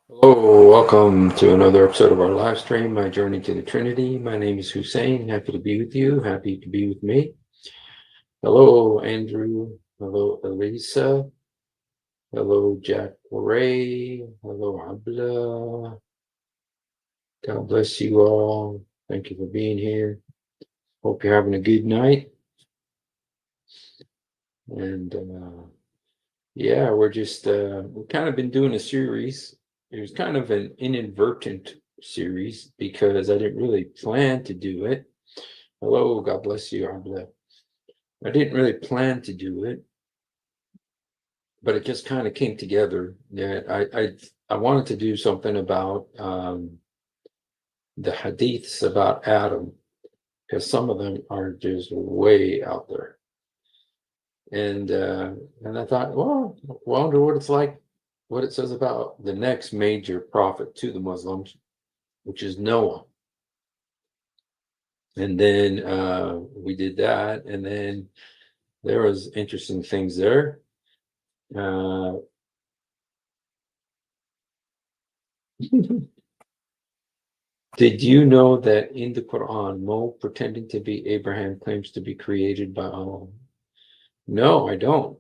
Hello, welcome to another episode of our live stream, My Journey to the Trinity. My name is Hussein. Happy to be with you. Happy to be with me. Hello, Andrew. Hello, Elisa. Hello, Jack Ray. Hello, Abla. God bless you all. Thank you for being here. Hope you're having a good night. And yeah, we've kind of been doing a series. It was kind of an inadvertent series because I didn't really plan to do it. Hello, God bless you, Abla. I didn't really plan to do it, but it just kind of came together. I wanted to do something about the hadiths about Adam, because some of them are just way out there. And I thought, well, I wonder what it's like, what it says about the next major prophet to the Muslims, which is Noah. And then we did that, and then there was interesting things there. Did you know that in the Quran, Mo pretending to be Abraham claims to be created by Allah? No, I don't.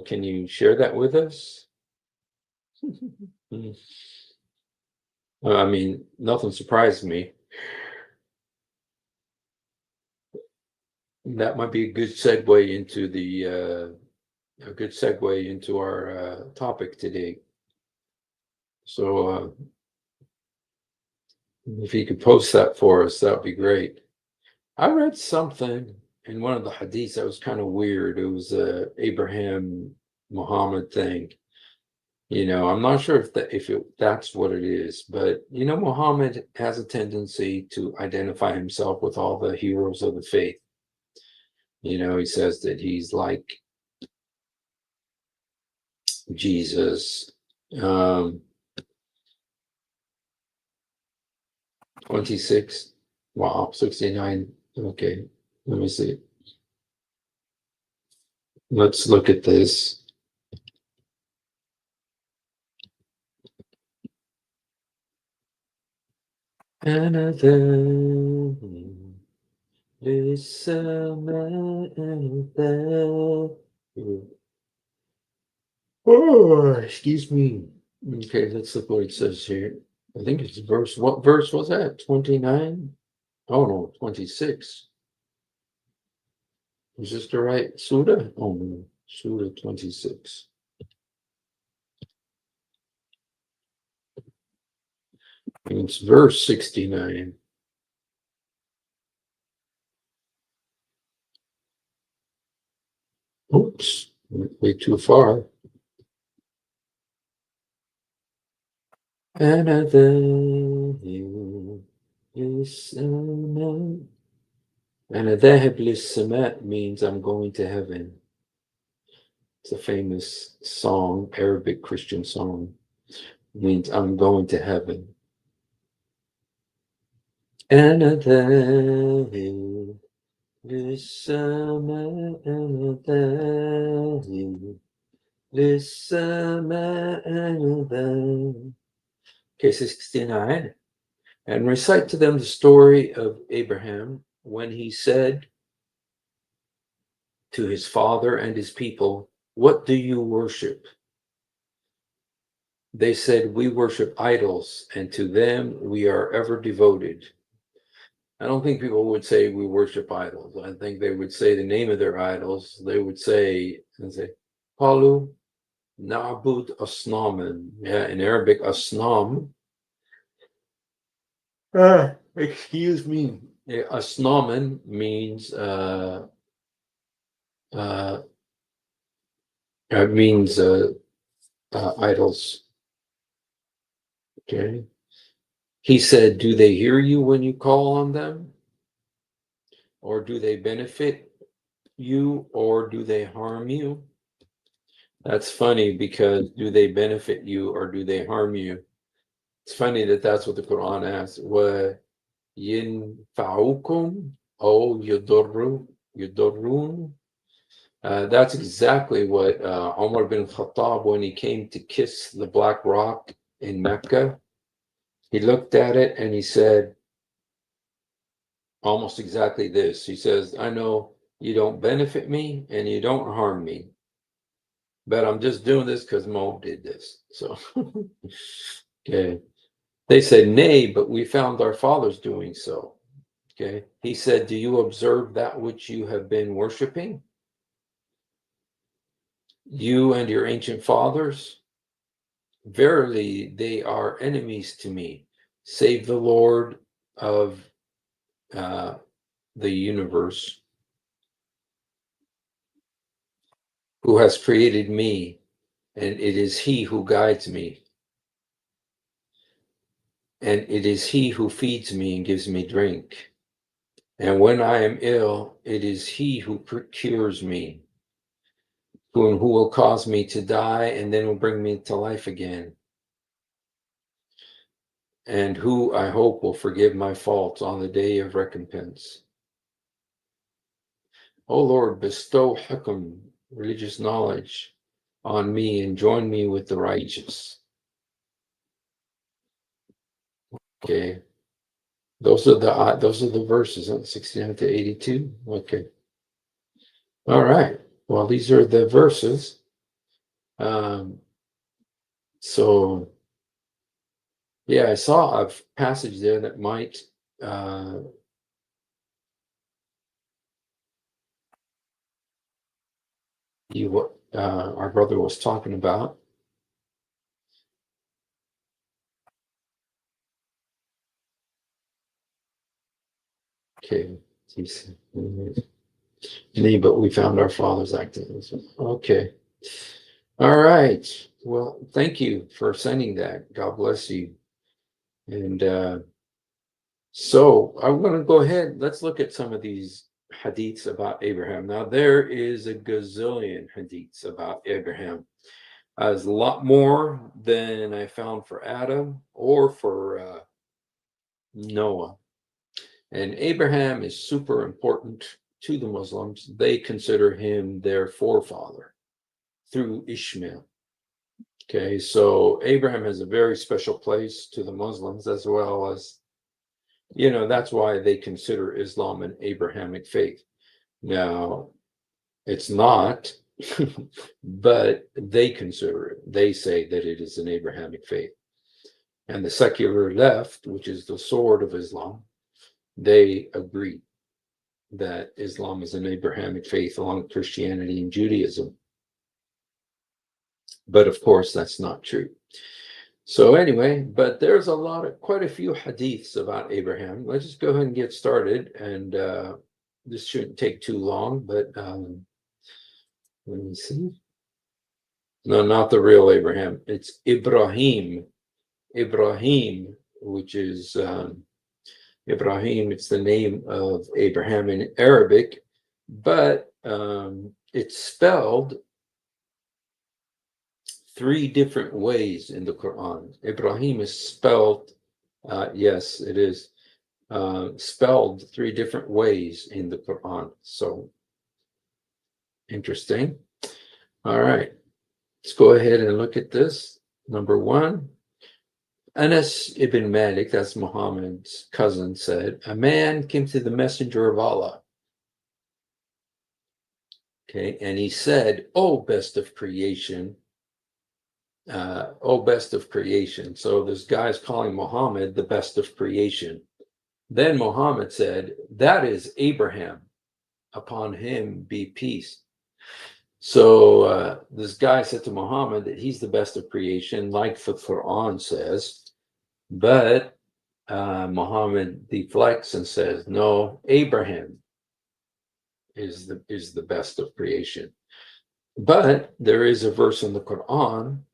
Can you share that with us? I mean, nothing surprised me. That might be a good segue into our topic today. So if you could post that for us, that would be great. I read something in one of the hadiths that was kind of weird. It was a Abraham Muhammad thing. I'm not sure if that's what it is, but Muhammad has a tendency to identify himself with all the heroes of the faith. He says that he's like Jesus. 26. Wow, 69. Okay, let me see. Let's look at this. Oh, excuse me. Okay, let's look what it says here. I think it's verse. What verse was that? 29? Oh no, 26. Is this the right Surah? Oh no, Surah 26. And it's verse 69. Oops, went way too far. أنا ذاهب للسماء. أنا ذاهب للسماء means I'm going to heaven. It's a famous song, Arabic Christian song. It means I'm going to heaven. أنا ذاهب للسماء. أنا ذاهب للسماء. أنا ذاهب. Okay, 69. And recite to them the story of Abraham when he said to his father and his people, "What do you worship?" They said, "We worship idols, and to them we are ever devoted." I don't think people would say we worship idols. I think they would say the name of their idols. They would say, Palu Na'bud Asnaman. Yeah, in Arabic, Asnam. Excuse me. Asnaman means idols. Okay. He said, "Do they hear you when you call on them? Or do they benefit you, or do they harm you?" That's funny, because do they benefit you or do they harm you? It's funny that that's what the Quran asks. Wa yinfa'ukum o yudurrun. That's exactly what Umar bin Khattab, when he came to kiss the black rock in Mecca. He looked at it and he said almost exactly this. He says, I know you don't benefit me and you don't harm me, but I'm just doing this because Mo did this. So, okay. They said, nay, but we found our fathers doing so. Okay. He said, do you observe that which you have been worshiping? You and your ancient fathers? Verily, they are enemies to me, save the Lord of the universe, who has created me, and it is he who guides me. And it is he who feeds me and gives me drink. And when I am ill, it is he who cures me, who will cause me to die and then will bring me to life again, and who I hope will forgive my faults on the day of recompense. O Lord, bestow hukm, religious knowledge, on me and join me with the righteous. Okay. Those are the verses, 69 to 82. Okay. All right. Well, these are the verses. So yeah, I saw a passage there that might be what our brother was talking about. Okay. But we found our fathers acting. Okay. All right. Well, thank you for sending that. God bless you. And so I'm going to go ahead. Let's look at some of these hadiths about Abraham. Now, there is a gazillion hadiths about Abraham. There's a lot more than I found for Adam or for Noah. And Abraham is super important to the Muslims. They consider him their forefather through Ishmael. Okay, so Abraham has a very special place to the Muslims, as well as, that's why they consider Islam an Abrahamic faith. Now, it's not, but they consider it. They say that it is an Abrahamic faith. And the secular left, which is the sword of Islam, they agree that Islam is an Abrahamic faith along with Christianity and Judaism. But of course, that's not true. So anyway, but there's quite a few hadiths about Abraham. Let's just go ahead and get started. And this shouldn't take too long, but let me see. No, not the real Abraham. It's Ibrahim. Ibrahim, which is Ibrahim, it's the name of Abraham in Arabic, but it's spelled 3 different ways in the Quran. Ibrahim is spelled, yes, it is spelled 3 different ways in the Quran. So interesting. All right, let's go ahead and look at this. Number 1, Anas ibn Malik, that's Muhammad's cousin, said, a man came to the messenger of Allah. Okay, and he said, "Oh, best of creation, oh, best of creation." So this guy's calling Muhammad the best of creation. Then Muhammad said, "That is Abraham. Upon him be peace." So this guy said to Muhammad that he's the best of creation, like the Quran says. But Muhammad deflects and says, "No, Abraham is the best of creation." But there is a verse in the Quran.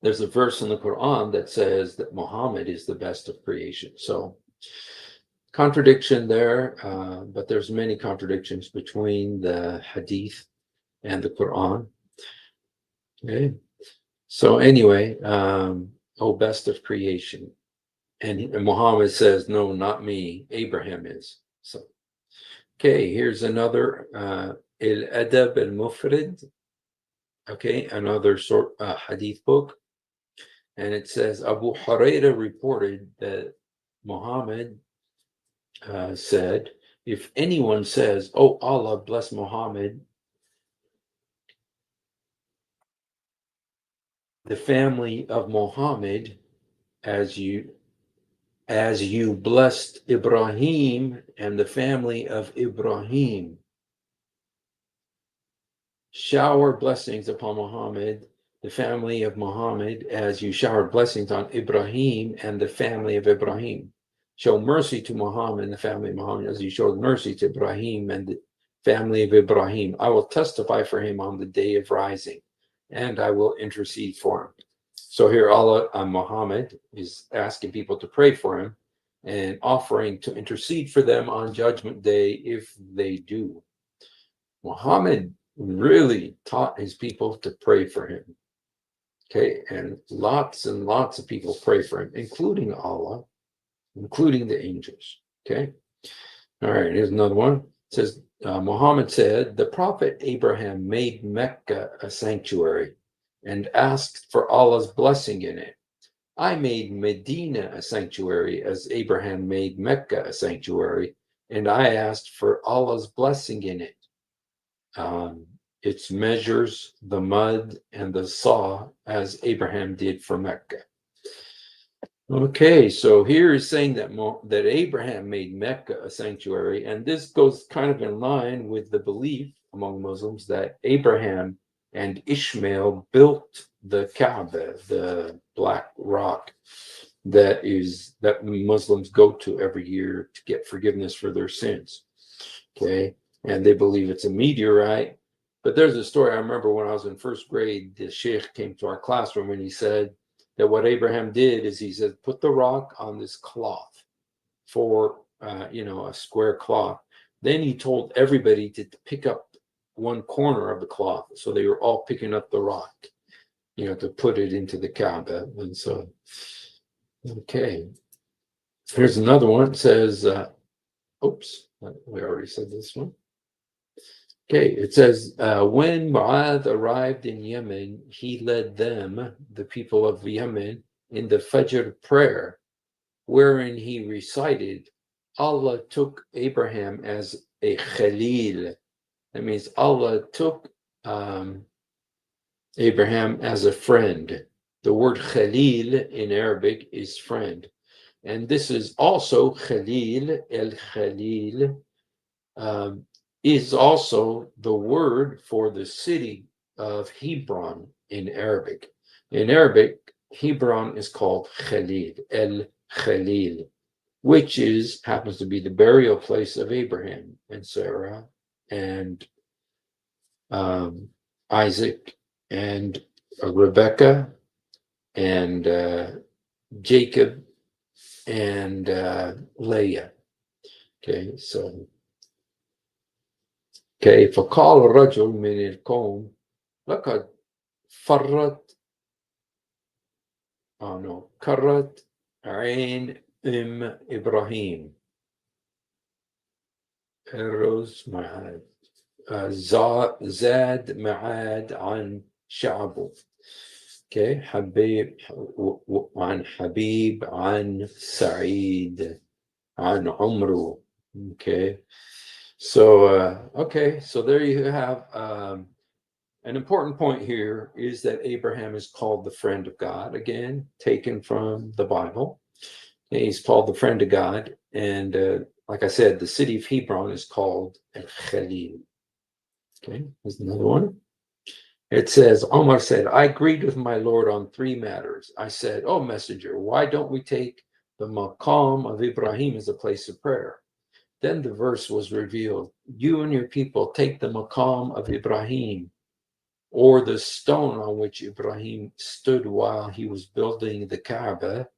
There's a verse in the Quran that says that Muhammad is the best of creation. So contradiction there, but there's many contradictions between the Hadith and the Quran. Okay. So anyway, oh, best of creation. And Muhammad says, "No, not me. Abraham is." So, okay, here's another, Al-Adab al-Mufrid. Okay, another hadith book. And it says Abu Huraira reported that Muhammad said, if anyone says, "Oh, Allah bless Muhammad," the family of Muhammad, as you blessed Ibrahim and the family of Ibrahim. Shower blessings upon Muhammad, the family of Muhammad, as you showered blessings on Ibrahim and the family of Ibrahim. Show mercy to Muhammad and the family of Muhammad, as you showed mercy to Ibrahim and the family of Ibrahim. I will testify for him on the day of rising, and I will intercede for him. So here Allah, Muhammad is asking people to pray for him and offering to intercede for them on Judgment Day if they do. Muhammad really taught his people to pray for him. Okay, and lots of people pray for him, including Allah, including the angels. Okay, all right, here's another one. It says, Muhammad said, the Prophet Abraham made Mecca a sanctuary and asked for Allah's blessing in it. I made Medina a sanctuary as Abraham made Mecca a sanctuary, and I asked for Allah's blessing in it. Its measures, the mud, and the saw, as Abraham did for Mecca. Okay, so here is saying that Abraham made Mecca a sanctuary, and this goes kind of in line with the belief among Muslims that Abraham and Ishmael built the Kaaba, the black rock that Muslims go to every year to get forgiveness for their sins. Okay, and they believe it's a meteorite. But there's a story I remember when I was in first grade, the sheikh came to our classroom and he said that what Abraham did is he said, put the rock on this cloth for, a square cloth. Then he told everybody to pick up one corner of the cloth. So they were all picking up the rock, to put it into the Kaaba. And so, okay. Here's another one. It says, oops, we already said this one. Okay, it says, when Mu'adh arrived in Yemen, he led them, the people of Yemen, in the Fajr prayer, wherein he recited, Allah took Abraham as a Khalil. That means Allah took Abraham as a friend. The word Khalil in Arabic is friend. And this is also Khalil, el-Khalil, is also the word for the city of Hebron in Arabic. In Arabic, Hebron is called Khalil, el-Khalil, which happens to be the burial place of Abraham and Sarah and Isaac and Rebecca and Jacob and Leah. Okay, so okay, فقال الرجل من القوم لقد كرت عين إبراهيم الرز معاد زاد معاد عن شعبه. Okay, حبيب عن حبيب عن سعيد عن عمره. Okay. So, so there you have an important point here is that Abraham is called the friend of God, again, taken from the Bible. He's called the friend of God. And like I said, the city of Hebron is called Khalil. Okay, here's another one. It says, Omar said, I agreed with my Lord on 3 matters. I said, oh, messenger, why don't we take the maqam of Ibrahim as a place of prayer? Then the verse was revealed. You and your people take the maqam of Ibrahim, or the stone on which Ibrahim stood while he was building the Kaaba,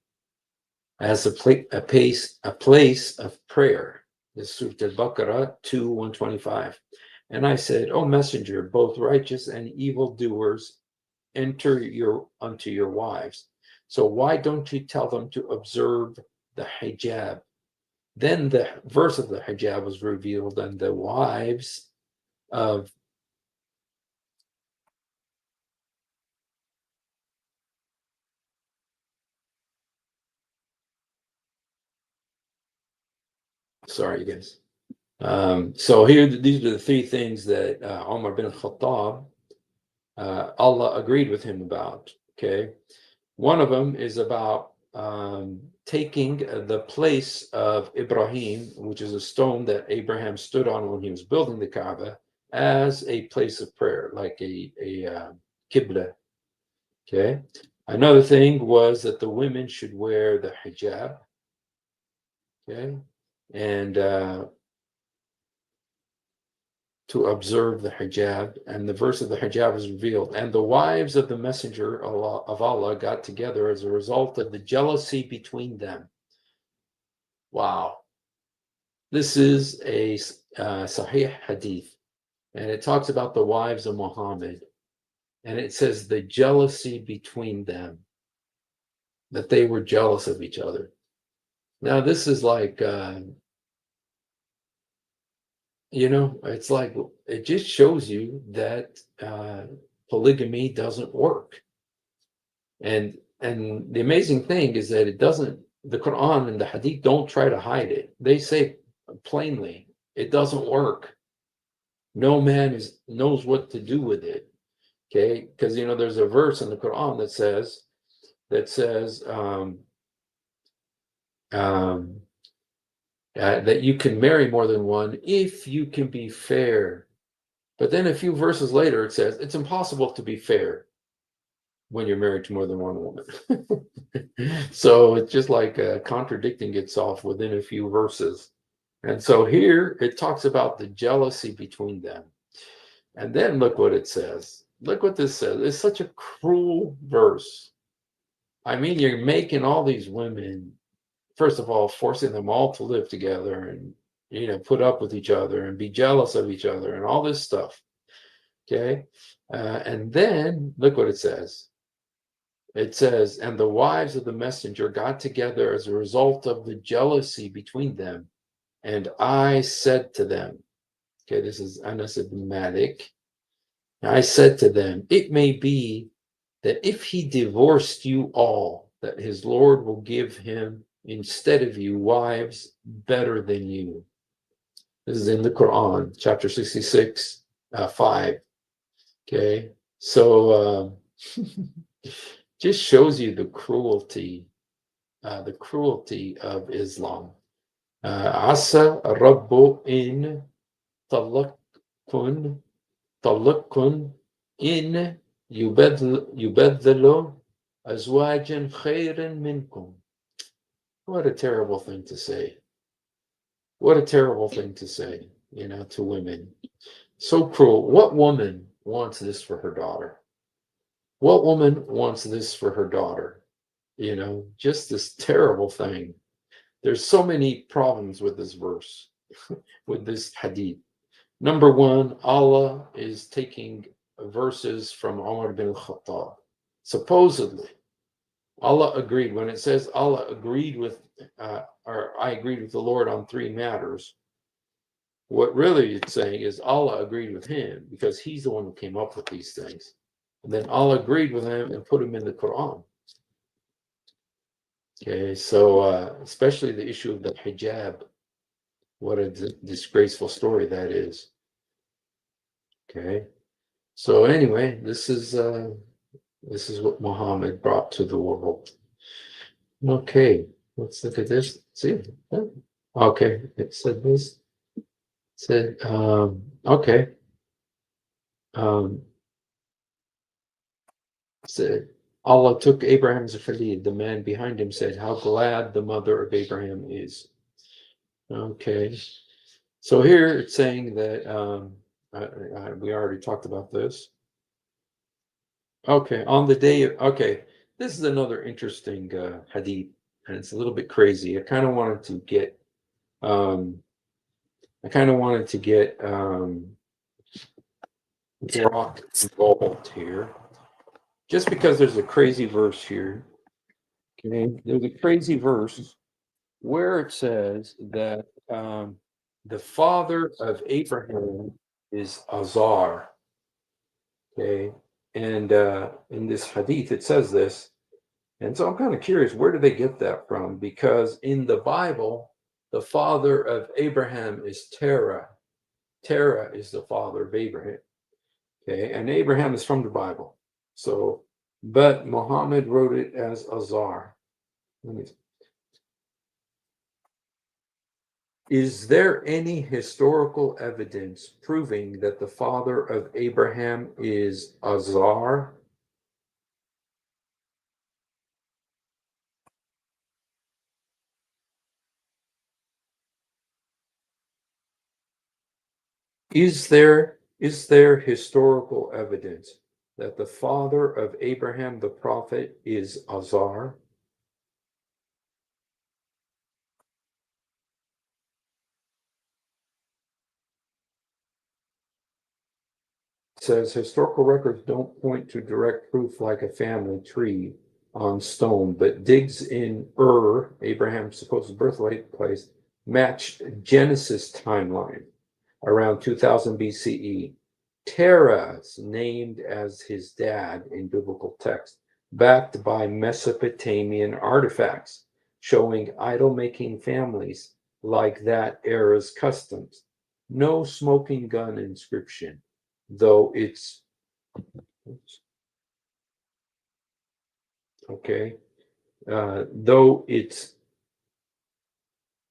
as a place of prayer. This is Surah Al-Baqarah 2:125. And I said, O messenger, both righteous and evil doers enter unto your wives. So why don't you tell them to observe the hijab? Then the verse of the hijab was revealed, and the wives of Sorry, you guys. So here, these are the three things that Umar bin Khattab, Allah agreed with him about. Okay, one of them is about taking the place of Ibrahim, which is a stone that Abraham stood on when he was building the Kaaba, as a place of prayer, like a qibla. Okay. Another thing was that the women should wear the hijab. Okay, and to observe the hijab, and the verse of the hijab is revealed. And the wives of the messenger of Allah got together as a result of the jealousy between them. Wow. This is a Sahih Hadith, and it talks about the wives of Muhammad, and it says the jealousy between them, that they were jealous of each other. Now, this is like, it's like, it just shows you that polygamy doesn't work. And the amazing thing is that it doesn't, the Quran and the Hadith don't try to hide it. They say plainly, it doesn't work. No man knows what to do with it. Okay, because there's a verse in the Quran that says that you can marry more than one if you can be fair. But then a few verses later, it says it's impossible to be fair when you're married to more than one woman. So it's just like contradicting itself within a few verses. And so here it talks about the jealousy between them. And then look what it says. Look what this says. It's such a cruel verse. I mean, you're making all these women, first of all, forcing them all to live together and, put up with each other and be jealous of each other and all this stuff. Okay. And then look what it says. It says, and the wives of the messenger got together as a result of the jealousy between them. And I said to them, okay, this is Anas ibn Malik. I said to them, it may be that if he divorced you all, that his Lord will give him instead of you wives better than you. This is in the Quran, chapter 66, 5. Okay, so just shows you the cruelty of Islam. Asa Rabbu in talakun in yubadlu azwajan khairan minkum. What a terrible thing to say. What a terrible thing to say, to women. So cruel. What woman wants this for her daughter? What woman wants this for her daughter? Just this terrible thing. There's so many problems with this verse, with this hadith. Number one, Allah is taking verses from Umar bin Khattab. Supposedly, Allah agreed. When it says Allah agreed with, or I agreed with the Lord on three matters, what really it's saying is Allah agreed with him because he's the one who came up with these things. And then Allah agreed with him and put him in the Quran. Okay, so especially the issue of the hijab, what a disgraceful story that is. Okay, so anyway, this is what Muhammad brought to the world. Okay, let's look at this. See, okay, it said this. It said okay. Said Allah took Abraham as a Khalid. The man behind him said, "How glad the mother of Abraham is." Okay, so here it's saying that we already talked about this. Okay, on the day of, okay, this is another interesting hadith, and it's a little bit crazy. I kind of wanted to get Brock involved here, just because there's a crazy verse here. Okay, there's a crazy verse where it says that the father of Abraham is Azar. Okay, and in this hadith it says this, and so I'm kind of curious, where do they get that from? Because in the Bible, The father of Abraham is Terah. Terah is the father of Abraham. Okay, and Abraham is from the Bible. So, but Muhammad wrote it as Azar. Is there any historical evidence proving that the father of Abraham is Azar? Is there historical evidence that the father of Abraham the prophet is Azar? It says historical records don't point to direct proof like a family tree on stone, but digs in Abraham's supposed birthplace, matched Genesis timeline around 2000 BCE. Terah is named as his dad in biblical text, backed by Mesopotamian artifacts showing idol-making families like that era's customs. No smoking gun inscription, though it's okay. Though it's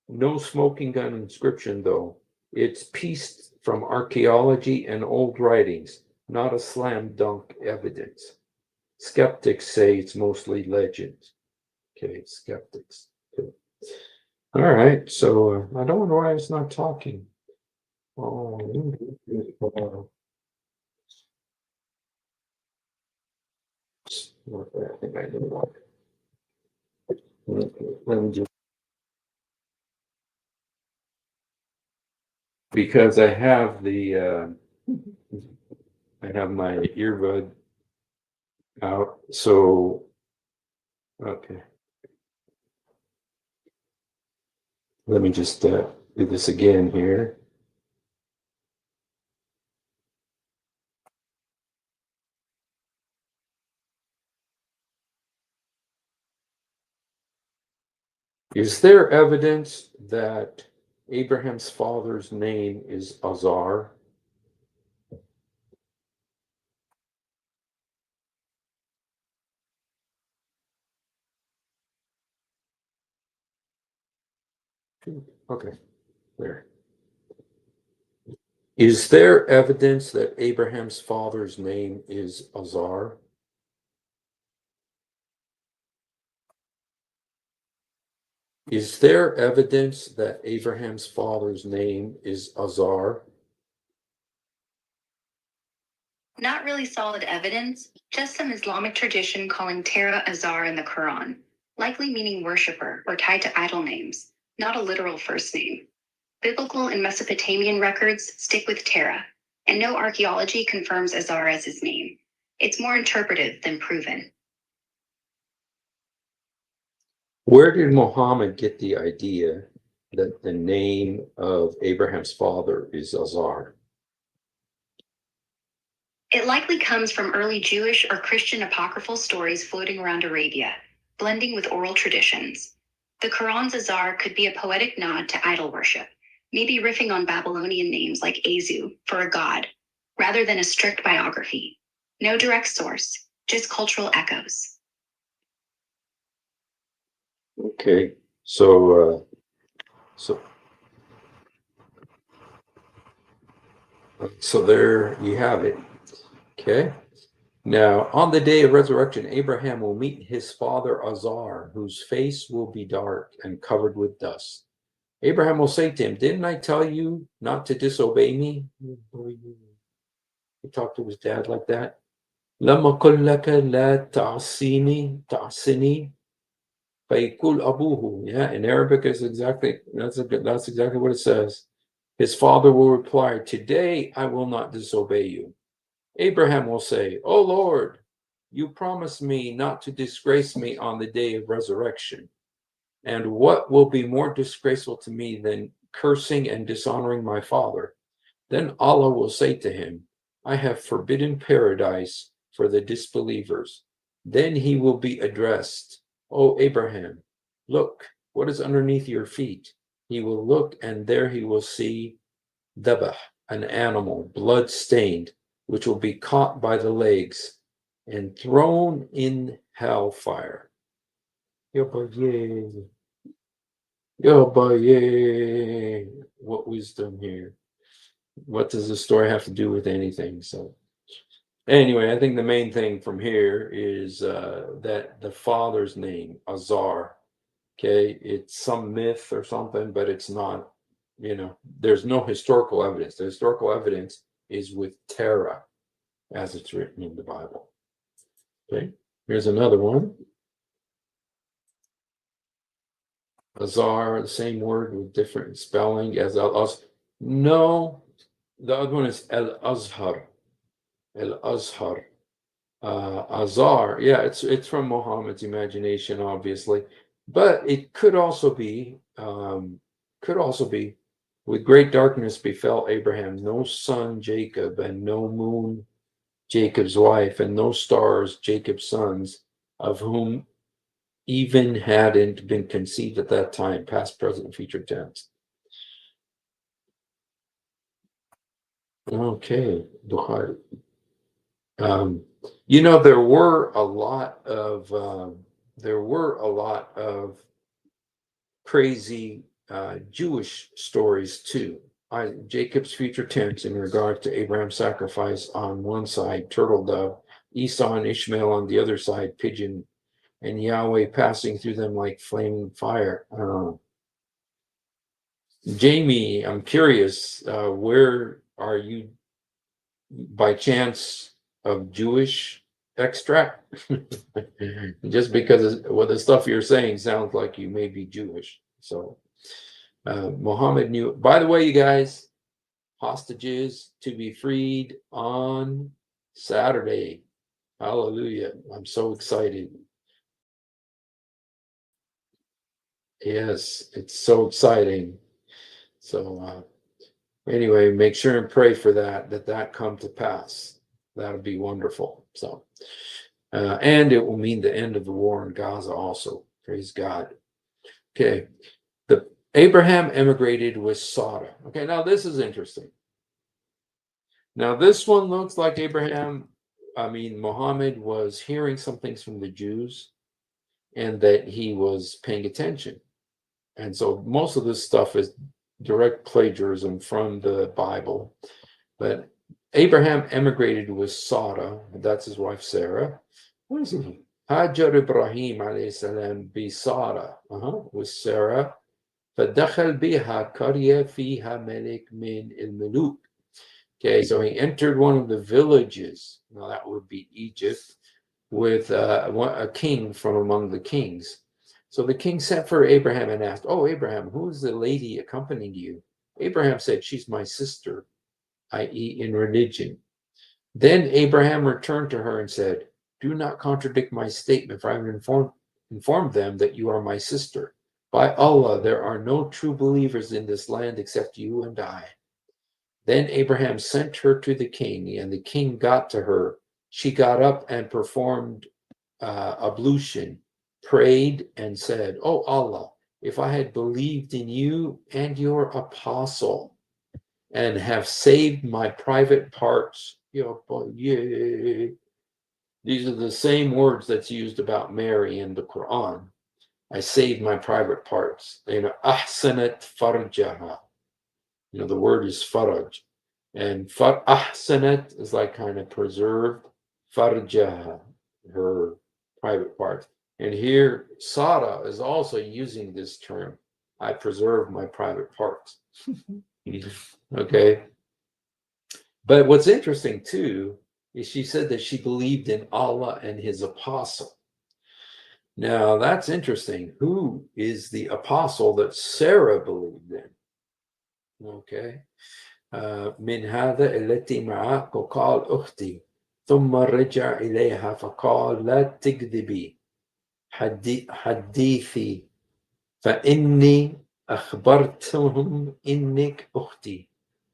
no smoking gun inscription, though it's pieced from archaeology and old writings, not a slam dunk evidence. Skeptics say it's mostly legend. Okay, skeptics. Okay. All right, so I don't know why it's not talking. Oh, I think I know what. Let me just, because I have I have my earbud out, so okay. Let me just do this again here. Is there evidence that Abraham's father's name is Azar? Okay, there. Is there evidence that Abraham's father's name is Azar? Is there evidence that Abraham's father's name is Azar? Not really solid evidence, just some Islamic tradition calling Terah Azar in the Quran, likely meaning worshipper or tied to idol names, not a literal first name. Biblical and Mesopotamian records stick with Terah, and no archaeology confirms Azar as his name. It's more interpretive than proven. Where did Muhammad get the idea that the name of Abraham's father is Azar? It likely comes from early Jewish or Christian apocryphal stories floating around Arabia, blending with oral traditions. The Quran's Azar could be a poetic nod to idol worship, maybe riffing on Babylonian names like Azu for a god, rather than a strict biography. No direct source, just cultural echoes. Okay, so there you have it. Okay. Now, on the day of resurrection, Abraham will meet his father Azar, whose face will be dark and covered with dust. Abraham will say to him, "Didn't I tell you not to disobey me?" He talked to his dad like that. لما قل لك لا تعصني فيقول أبوه. Yeah, in Arabic is that's exactly what it says. His father will reply, "Today I will not disobey you." Abraham will say, "Oh Lord, you promised me not to disgrace me on the day of resurrection. And what will be more disgraceful to me than cursing and dishonoring my father?" Then Allah will say to him, "I have forbidden paradise for the disbelievers." Then he will be addressed, "O Abraham, look, what is underneath your feet?" he will look, and there he will see dabah, an animal, blood-stained, which will be caught by the legs and thrown in hellfire. Yobaye. Yobaye. What wisdom here? What does the story have to do with anything? So anyway, I think the main thing from here is that the father's name, Azar, okay, it's some myth or something, but it's not, there's no historical evidence. The historical evidence is with Terah, as it's written in the Bible. Okay, here's another one. Azar, the same word with different spelling as Al-Az. No, the other one is El-Azhar. El-Azhar. Azar, yeah, it's from Muhammad's imagination, obviously, but it could also be with great darkness befell Abraham, no son Jacob, and no moon Jacob's wife, and no stars Jacob's sons, of whom even hadn't been conceived at that time, past, present, future tense. Okay, Bukhari. There were a lot of crazy Jewish stories too. Jacob's future tense in regard to Abraham's sacrifice on one side, turtle dove, Esau and Ishmael on the other side, pigeon, and Yahweh passing through them like flaming fire. Jamie, I'm curious, where are you by chance of Jewish extract? Just because the stuff you're saying sounds like you may be Jewish. So Muhammad knew. By the way, you guys, hostages to be freed on Saturday. Hallelujah. I'm so excited. Yes, it's so exciting. So anyway, make sure and pray for that come to pass. That'll be wonderful. So and it will mean the end of the war in Gaza also. Praise God. Okay. Abraham emigrated with Sarah. Okay, now this is interesting. Now this one looks like Muhammad was hearing some things from the Jews and that he was paying attention. And so most of this stuff is direct plagiarism from the Bible. But Abraham emigrated with Sarah, that's his wife Sarah. What is it? Hajar Ibrahim alayhi salam bi Sarah, with Sarah. فدخل بها قرية فيها ملك من الملوك. Okay, so he entered one of the villages. Now that would be Egypt, with a king from among the kings. So the king sent for Abraham and asked, "Oh, Abraham, who is the lady accompanying you?" Abraham said, "She's my sister," i.e., in religion. Then Abraham returned to her and said, "Do not contradict my statement, for I have informed them that you are my sister. By Allah, there are no true believers in this land except you and I." Then Abraham sent her to the king, and the king got to her. She got up and performed ablution, prayed, and said, "Oh Allah, if I had believed in you and your apostle and have saved my private parts." These are the same words that's used about Mary in the Quran. I saved my private parts. Ahsanat farjaha. The word is faraj. And ahsanat is like kind of preserved. Farjaha, her private parts. And here, Sarah is also using this term. I preserve my private parts. Okay. But what's interesting too is she said that she believed in Allah and his apostle. Now that's interesting. Who is the apostle that Sarah believed in? Okay. من هذا التي معك وقال أختي ثم رجع إليها فقال لا تكذبي حديثي فإني أخبرتهم إنك أختي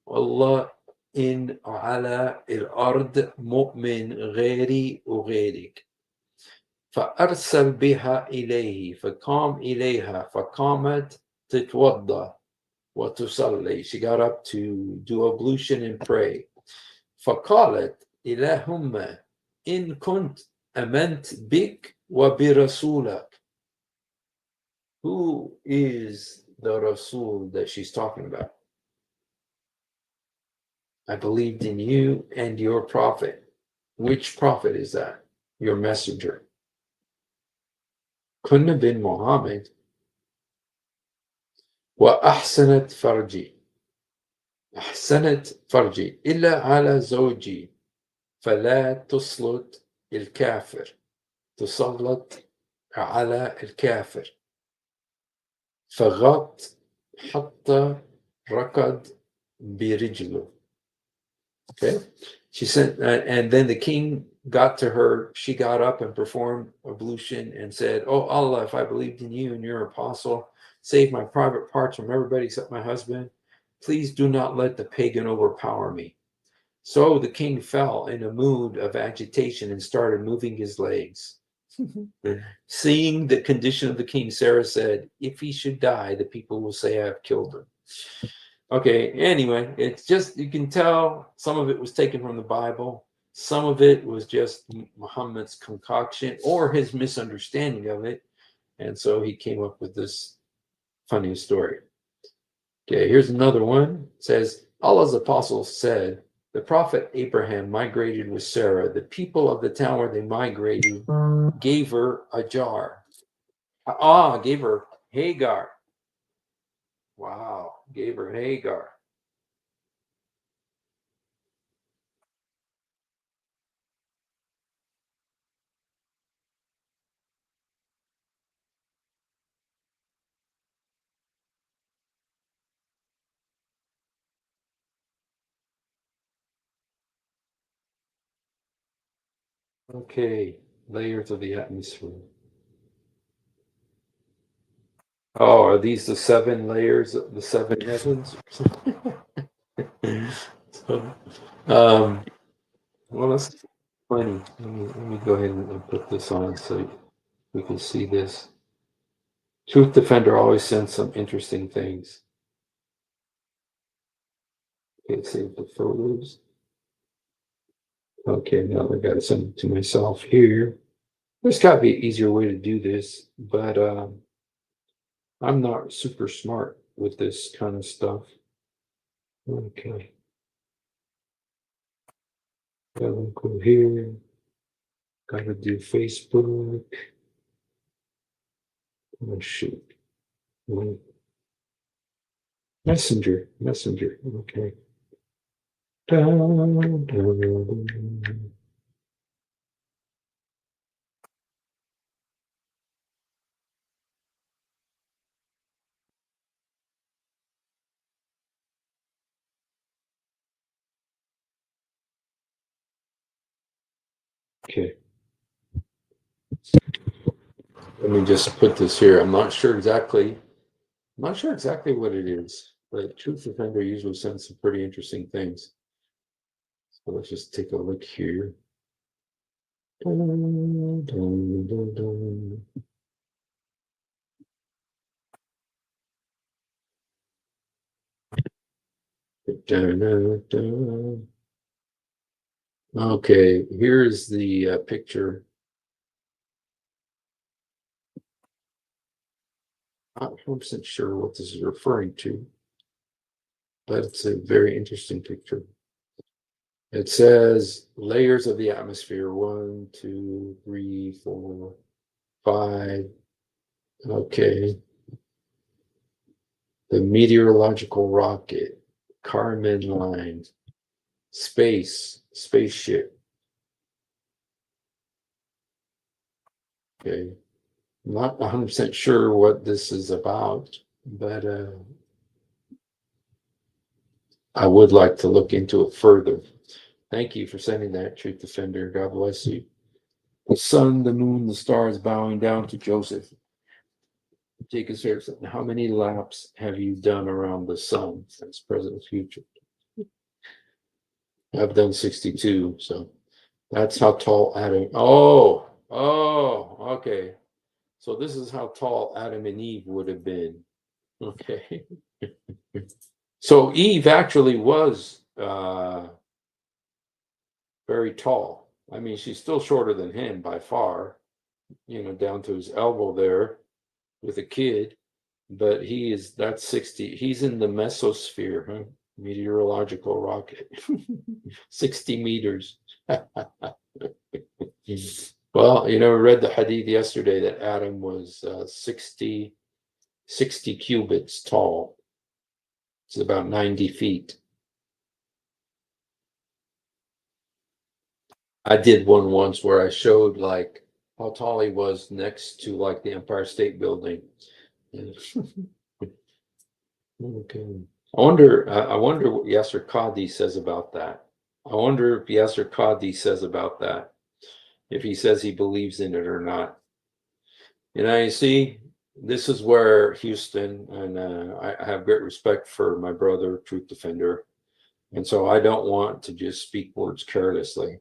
والله إن على الأرض مؤمن غيري وغيرك. فأرسل بها إليه فقام إليها فقامت تتوضأ وتصلي. She got up to do ablution and pray. فقالت اللهم إن كنت آمنت بك وبرسولك. Who is the Rasul that she's talking about? I believed in you and your prophet. Which prophet is that? Your messenger. Couldn't have been Muhammad. وأحسنت فرجي. أحسنت فرجي إلا على زوجي فلا تسلط الكافر. تسلط على الكافر. فغط حتى ركض برجله. Okay. She sent, and then the king got to her. She got up and performed ablution and said, "Oh Allah, if I believed in you and your apostle, save my private parts from everybody except my husband. Please do not let the pagan overpower me." So the king fell in a mood of agitation and started moving his legs. Seeing the condition of the king, Sarah said, "If he should die, the people will say I have killed him." Okay, anyway, it's just, you can tell some of it was taken from the Bible. Some of it was just Muhammad's concoction or his misunderstanding of it. And so he came up with this funny story. Okay, here's another one. It says, Allah's apostle said, the prophet Abraham migrated with Sarah. The people of the town where they migrated gave her a jar. Gave her Hagar. Wow, gave her Hagar. Okay, layers of the atmosphere. Oh, are these the 7 layers of the 7 heavens? So, well, that's funny. Let me go ahead and put this on so we can see this. Truth Defender always sends some interesting things. Okay, save the photos. Okay, now I got to send it to myself here. There's got to be an easier way to do this, but I'm not super smart with this kind of stuff. Okay. Gotta go here. Gotta do Facebook. Oh shoot. Messenger. Okay. Okay. Let me just put this here. I'm not sure exactly what it is, but Truth Defender usually sends some pretty interesting things. So let's just take a look here. Okay, here's the picture. I'm not 100% sure what this is referring to, but it's a very interesting picture. It says layers of the atmosphere 1, 2, 3, 4, 5. Okay. The meteorological rocket, Kármán line, spaceship. Okay. I'm not 100% sure what this is about, but I would like to look into it further. Thank you for sending that, Truth Defender. God bless you. The sun, the moon, the stars bowing down to Joseph. Jacob says, how many laps have you done around the sun since present future? I've done 62, so that's how tall Adam. Oh, okay. So this is how tall Adam and Eve would have been Okay. So Eve actually was very tall. I mean, she's still shorter than him by far, down to his elbow there with a kid. But that's 60. He's in the mesosphere, huh? Meteorological rocket. 60 meters. Well, we read the Hadith yesterday that Adam was 60 cubits tall. It's about 90 feet. I did one once where I showed like how tall he was next to like the Empire State Building. Okay. I wonder what Yasser Qadi says about that. I wonder if Yasser Qadi says about that, if he says he believes in it or not. You see, this is where Houston, and I have great respect for my brother, Truth Defender, and so I don't want to just speak words carelessly,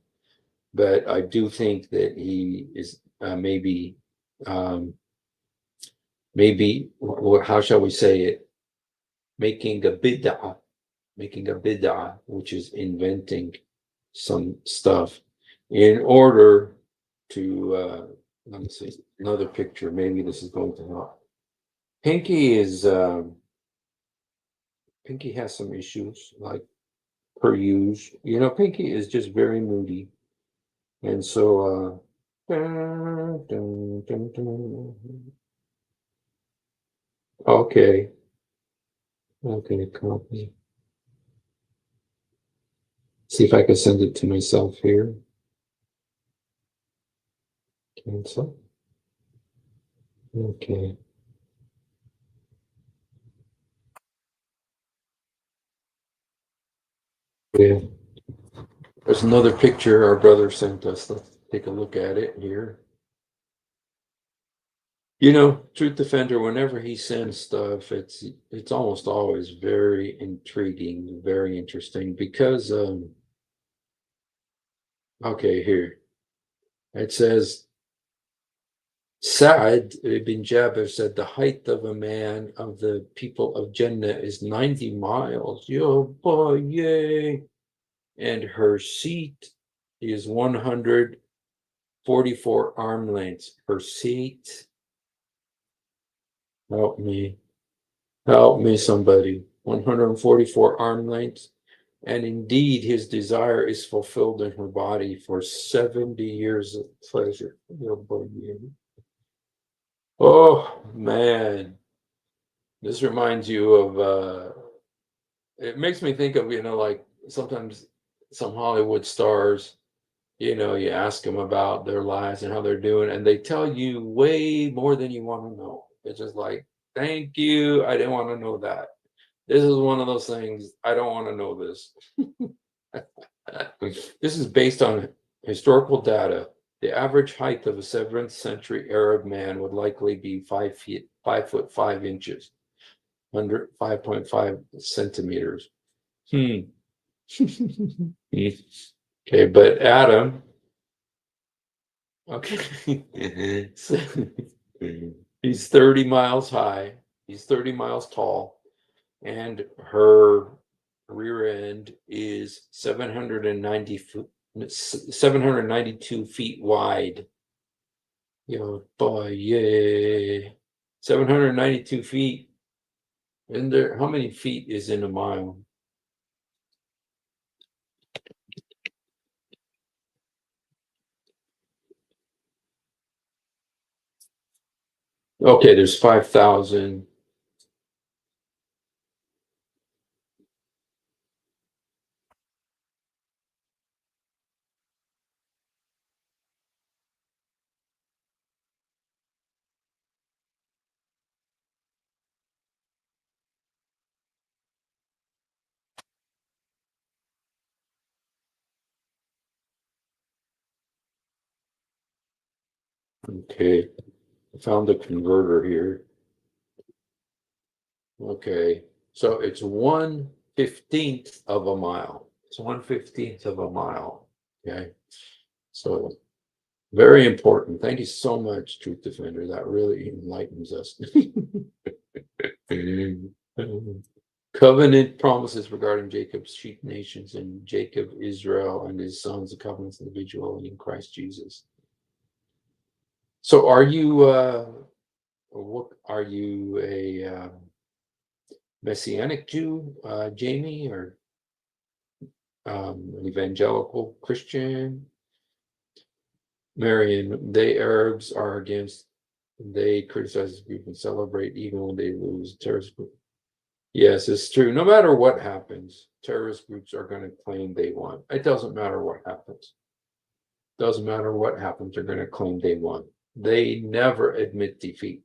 but I do think that he is maybe, how shall we say it, making a bid'ah, which is inventing some stuff in order to, let me see, another picture. Maybe this is going to help. Pinky has some issues, like per usual. Pinky is just very moody. And so, okay, copy. See if I can send it to myself here. Cancel. Okay. Yeah. There's another picture our brother sent us. Let's take a look at it here. Truth Defender, whenever he sends stuff, it's almost always very intriguing, very interesting, because okay, here it says Sa'ad ibn Jabir said the height of a man of the people of Jannah is 90 miles. Yo boy, yay. And her seat is 144 arm lengths. Her seat, help me, somebody. 144 arm lengths. And indeed, his desire is fulfilled in her body for 70 years of pleasure. Oh, man. This reminds you of, it makes me think of, like sometimes some Hollywood stars, you ask them about their lives and how they're doing, and they tell you way more than you want to know. It's just like, thank you. I didn't want to know that. This is one of those things. I don't want to know this. This is based on historical data. The average height of a 7th century Arab man would likely be 5 feet, 5 foot 5 inches, under 5.5 centimeters. Okay, but Adam, okay, so, he's 30 miles high, he's 30 miles tall, and her rear end is 792 feet wide. Boy, yay. 792 feet. And how many feet is in a mile? Okay, there's 5,000. Okay, I found the converter here. Okay, so it's 1/15 of a mile. It's 1/15 of a mile. Okay, so very important. Thank you so much, Truth Defender. That really enlightens us. Covenant promises regarding Jacob's sheep nations and Jacob, Israel, and his sons, the covenants individually in Christ Jesus. So are you a Messianic Jew, Jamie, or an evangelical Christian? Marion, they Arabs are against, they criticize the group and celebrate even when they lose. Terrorist group. Yes, it's true. No matter what happens, terrorist groups are going to claim they won. It doesn't matter what happens. Doesn't matter what happens, they're going to claim they won. They never admit defeat,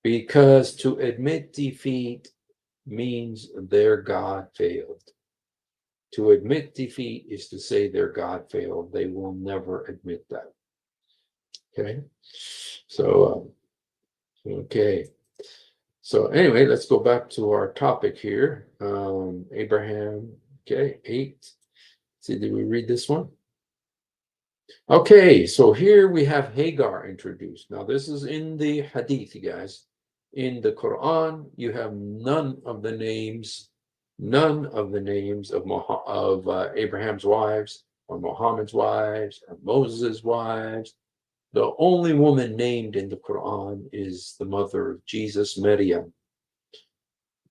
because to admit defeat means their God failed. To admit defeat is to say their God failed. They will never admit that. Okay, so okay. So anyway, let's go back to our topic here. Abraham, okay, 8. See, did we read this one? Okay, so here we have Hagar introduced. Now this is in the Hadith, you guys. In the Quran, you have none of the names of Abraham's wives, or Muhammad's wives, or Moses' wives. The only woman named in the Quran is the mother of Jesus, Maryam.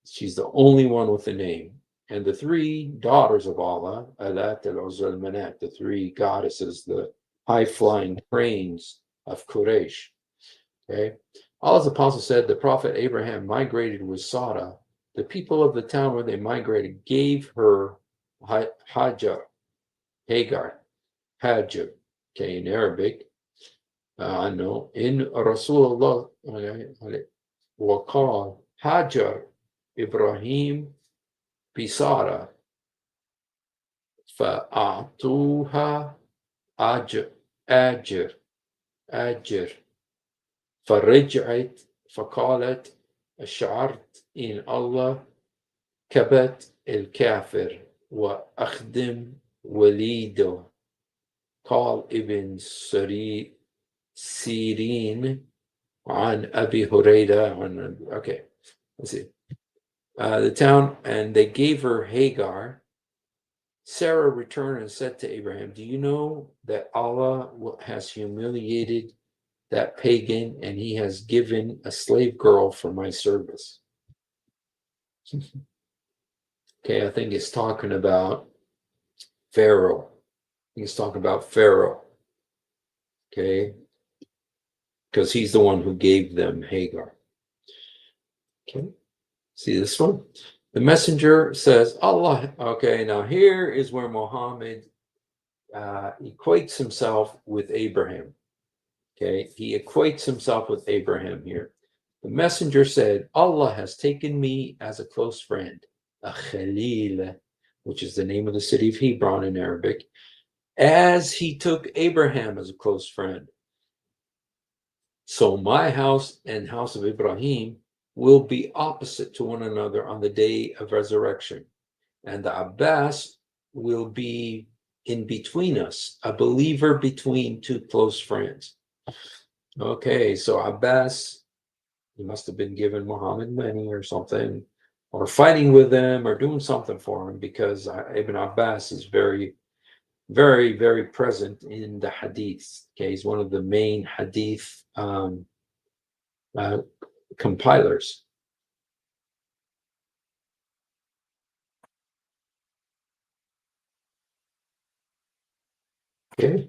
She's the only one with a name. And the 3 daughters of Allah, Alat, Al-Uzza, Al-Manat, the 3 goddesses, the high-flying cranes of Quraysh. Okay. Allah's apostle said the prophet Abraham migrated with Sarah. The people of the town where they migrated gave her Hajar, Hagar, Hajar, okay, in Arabic. No, in Rasulullah, وقال Hajar Ibrahim بسارة فأعطوها أجر فرجعت فقالت شعرت إن الله كبت الكافر وأخدم وليده. قال ابن سيرين عن أبي هريرة. Okay, let's see. The town, and they gave her Hagar. Sarah returned and said to Abraham, do you know that Allah has humiliated that pagan, and he has given a slave girl for my service? Okay, I think it's talking about Pharaoh. Okay, because he's the one who gave them Hagar. Okay, see this one? The messenger says, Allah. Okay, now here is where Muhammad equates himself with Abraham. Okay, he equates himself with Abraham here. The messenger said, Allah has taken me as a close friend, a Khalil, which is the name of the city of Hebron in Arabic, as he took Abraham as a close friend. So my house and house of Ibrahim will be opposite to one another on the day of resurrection. And the Abbas will be in between us, a believer between 2 close friends. Okay, so Abbas, he must have been giving Muhammad money or something, or fighting with him, or doing something for him, because Ibn Abbas is very, very, very present in the Hadith. Okay, he's one of the main Hadith compilers. Okay,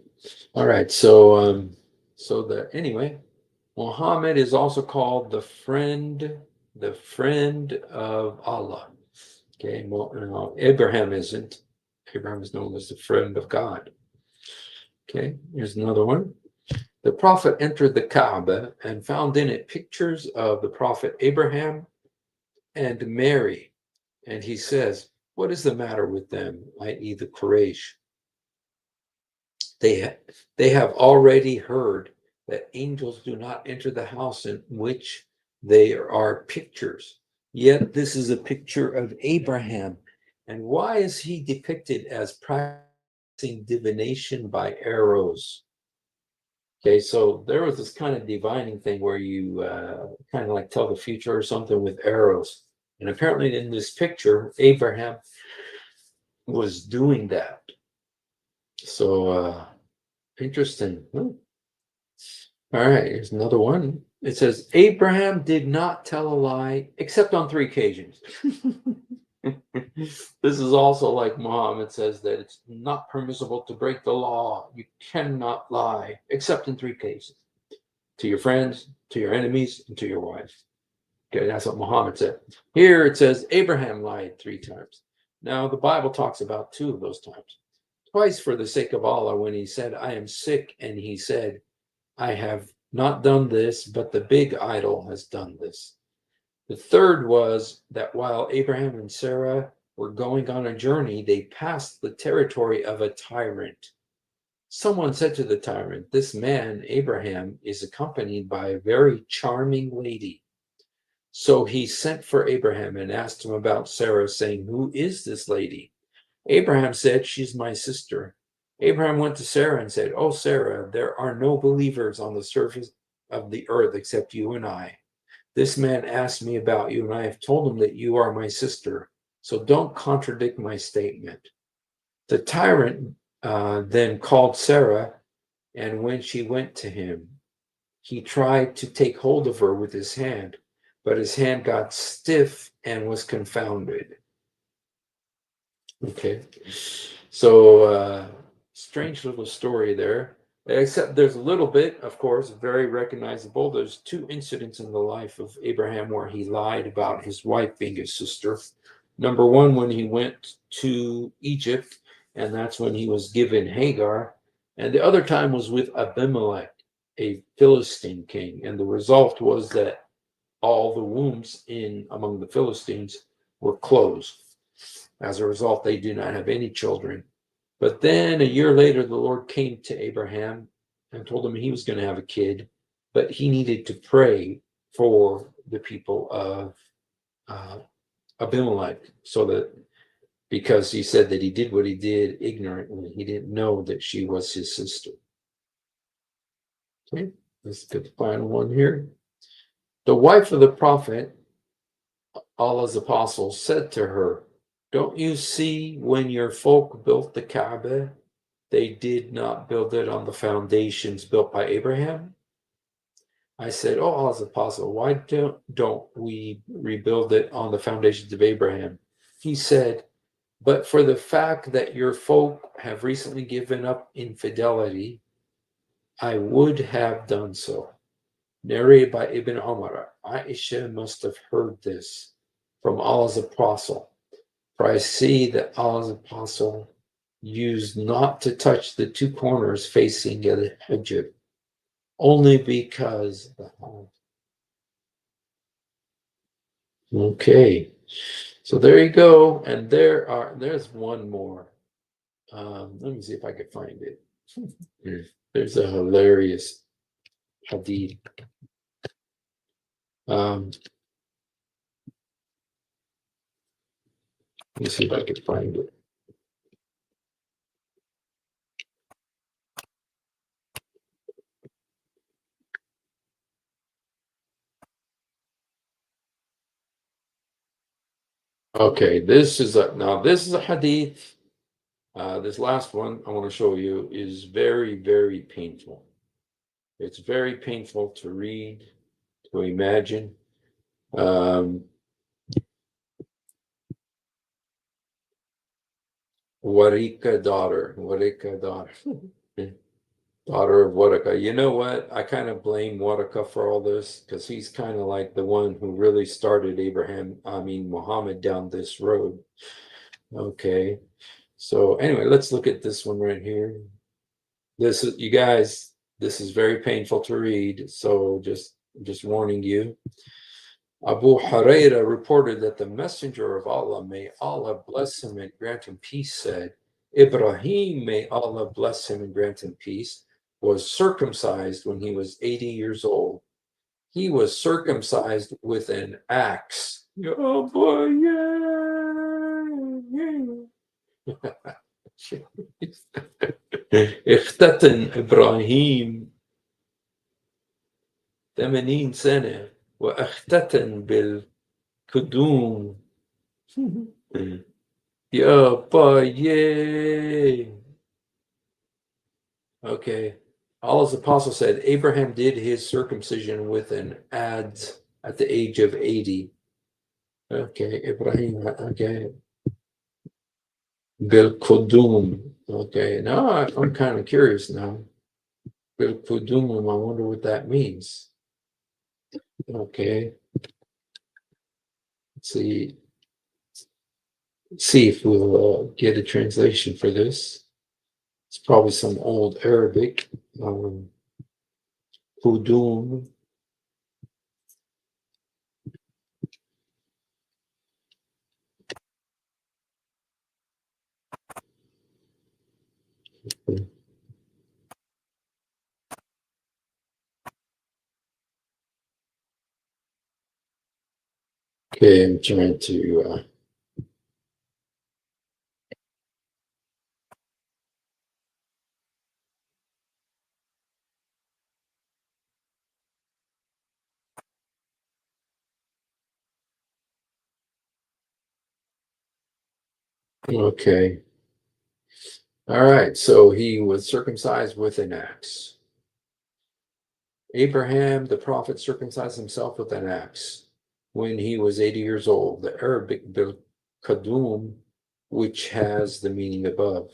all right. So anyway, Muhammad is also called the friend of Allah. Okay, well, Abraham isn't. Abraham is known as the friend of God. Okay, here's another one. The Prophet entered the Kaaba and found in it pictures of the Prophet Abraham and Mary. And he says, what is the matter with them, i.e. the Quraysh? They have already heard that angels do not enter the house in which there are pictures. Yet this is a picture of Abraham. And why is he depicted as practicing divination by arrows? Okay, so there was this kind of divining thing where you kind of like tell the future or something with arrows. And apparently in this picture, Abraham was doing that. So interesting. All right, here's another one. It says, Abraham did not tell a lie except on 3 occasions. This is also like Muhammad says that it's not permissible to break the law. You cannot lie except in 3 cases. To your friends, to your enemies, and to your wives. Okay, that's what Muhammad said. Here it says Abraham lied 3 times. Now the Bible talks about 2 of those times. Twice for the sake of Allah when he said, I am sick, and he said, I have not done this, but the big idol has done this. The third was that while Abraham and Sarah were going on a journey, they passed the territory of a tyrant. Someone said to the tyrant, this man, Abraham, is accompanied by a very charming lady. So he sent for Abraham and asked him about Sarah, saying, who is this lady? Abraham said, she's my sister. Abraham went to Sarah and said, oh, Sarah, there are no believers on the surface of the earth except you and I. This man asked me about you, and I have told him that you are my sister. So don't contradict my statement. The tyrant then called Sarah, and when she went to him, he tried to take hold of her with his hand, but his hand got stiff and was confounded. Okay, so strange little story there. Except there's a little bit, of course, very recognizable. There's 2 incidents in the life of Abraham where he lied about his wife being his sister. Number 1, when he went to Egypt, and that's when he was given Hagar. And the other time was with Abimelech, a Philistine king. And the result was that all the wombs among the Philistines were closed. As a result, they do not have any children. But then a year later, the Lord came to Abraham and told him he was going to have a kid, but he needed to pray for the people of Abimelech, so that because he said that he did what he did ignorantly, he didn't know that she was his sister. Okay, let's get the final one here. The wife of the prophet, Allah's apostle, said to her, don't you see when your folk built the Kaaba, they did not build it on the foundations built by Abraham? I said, oh, Allah's apostle, why don't we rebuild it on the foundations of Abraham? He said, but for the fact that your folk have recently given up infidelity, I would have done so. Narrated by Ibn Umar, Aisha must have heard this from Allah's apostle. For I see that Allah's apostle used not to touch the 2 corners facing the hijab, only because the Okay, so there you go, and there's one more. Let me see if I can find it. There's a hilarious hadith. Let me see if I can find it. Okay, this is a hadith. This last one I want to show you is very, very painful. It's very painful to read, to imagine. Warika daughter, daughter of Waraka. You know what? I kind of blame Waraka for all this because he's kind of like the one who really started Muhammad down this road. Okay. So anyway, let's look at this one right here. This is, you guys, this is very painful to read. So just warning you. Abu Huraira reported that the messenger of Allah, may Allah bless him and grant him peace, said, Ibrahim, may Allah bless him and grant him peace, was circumcised when he was 80 years old. He was circumcised with an axe. Oh boy, yeah. اختتن إبراهيم 80 سنة وأختتن بالقدوم. يا باي. Okay. Allah's apostle said Abraham did his circumcision with an adz at the age of 80. Okay, Ibrahim, okay. Bil Qudum. Okay, now I'm kind of curious now. Bil Qudum, I wonder what that means. Okay. Let's see if we'll get a translation for this. It's probably some old Arabic. Qudum. Okay, I'm trying to okay. All right, so he was circumcised with an axe. Abraham, the prophet, circumcised himself with an axe when he was 80 years old. The Arabic bil kadum, which has the meaning above.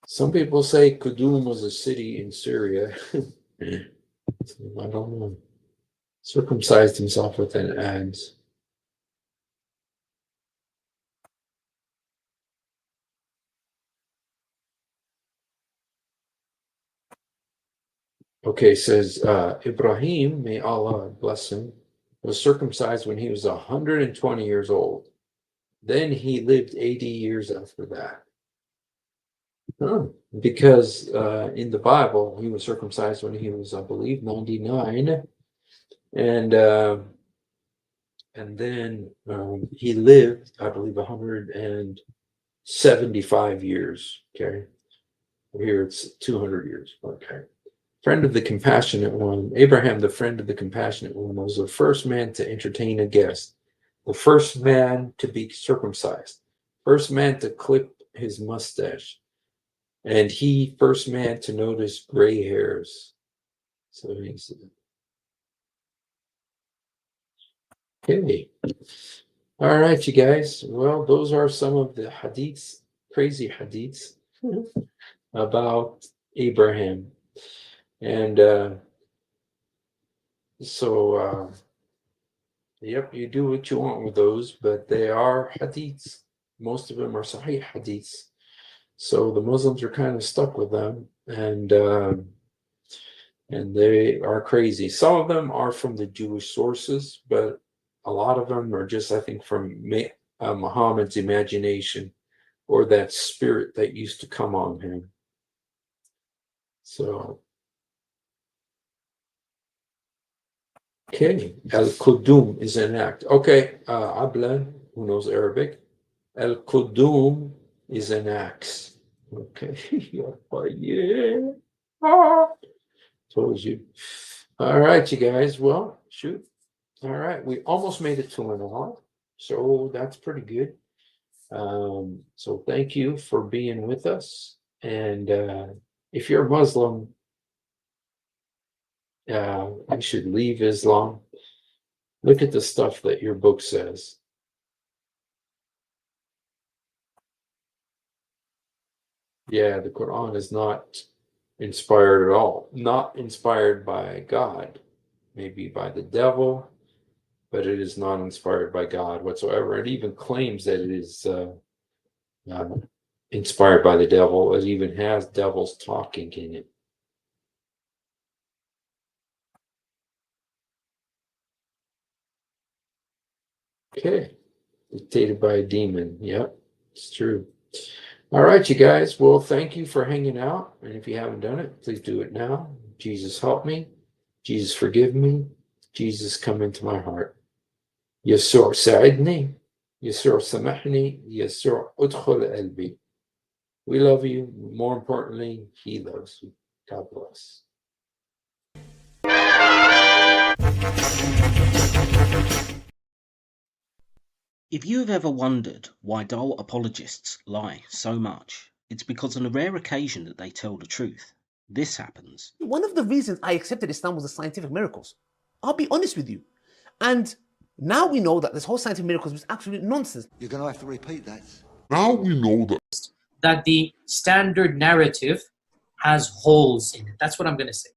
Some people say Qudum was a city in Syria. I don't know. Circumcised himself with an axe. Okay, says Ibrahim, may Allah bless him, was circumcised when he was 120 years old. Then he lived 80 years after that. Oh, because in the Bible, he was circumcised when he was, I believe, 99. And then he lived, I believe, 175 years. Okay. Here it's 200 years. Okay. Friend of the compassionate one, Abraham, the friend of the compassionate one, was the first man to entertain a guest, the first man to be circumcised, first man to clip his mustache, and he first man to notice gray hairs. So he's okay. All right, you guys. Well, those are some of the hadiths, crazy hadiths about Abraham. And yep, you do what you want with those, but they are hadiths. Most of them are Sahih hadiths. So the Muslims are kind of stuck with them, and they are crazy. Some of them are from the Jewish sources, but a lot of them are just, I think, from Muhammad's imagination or that spirit that used to come on him. So, okay, al-Qudum is an act. Okay, Ablan, who knows Arabic, al-Qudum is an axe. Okay, yeah. Told you. All right, you guys. Well, shoot. All right, we almost made it to an hour, so that's pretty good. So thank you for being with us. And if you're Muslim, you should leave Islam. Look at the stuff that your book says. Yeah, the Quran is not inspired at all. Not inspired by God, maybe by the devil, but it is not inspired by God whatsoever. It even claims that it is inspired by the devil. It even has devils talking in it. Okay, dictated by a demon. Yep, it's true. All right, you guys. Well, thank you for hanging out. And if you haven't done it, please do it now. Jesus, help me. Jesus, forgive me. Jesus, come into my heart. يسوع ساعدني. يسوع سامحني. يسوع ادخل قلبي. We love you. More importantly, he loves you. God bless. If you have ever wondered why dull apologists lie so much, it's because on a rare occasion that they tell the truth, this happens. One of the reasons I accepted Islam was the scientific miracles. I'll be honest with you. And now we know that this whole scientific miracles was absolute nonsense. You're going to have to repeat that. Now we know that the standard narrative has holes in it. That's what I'm going to say.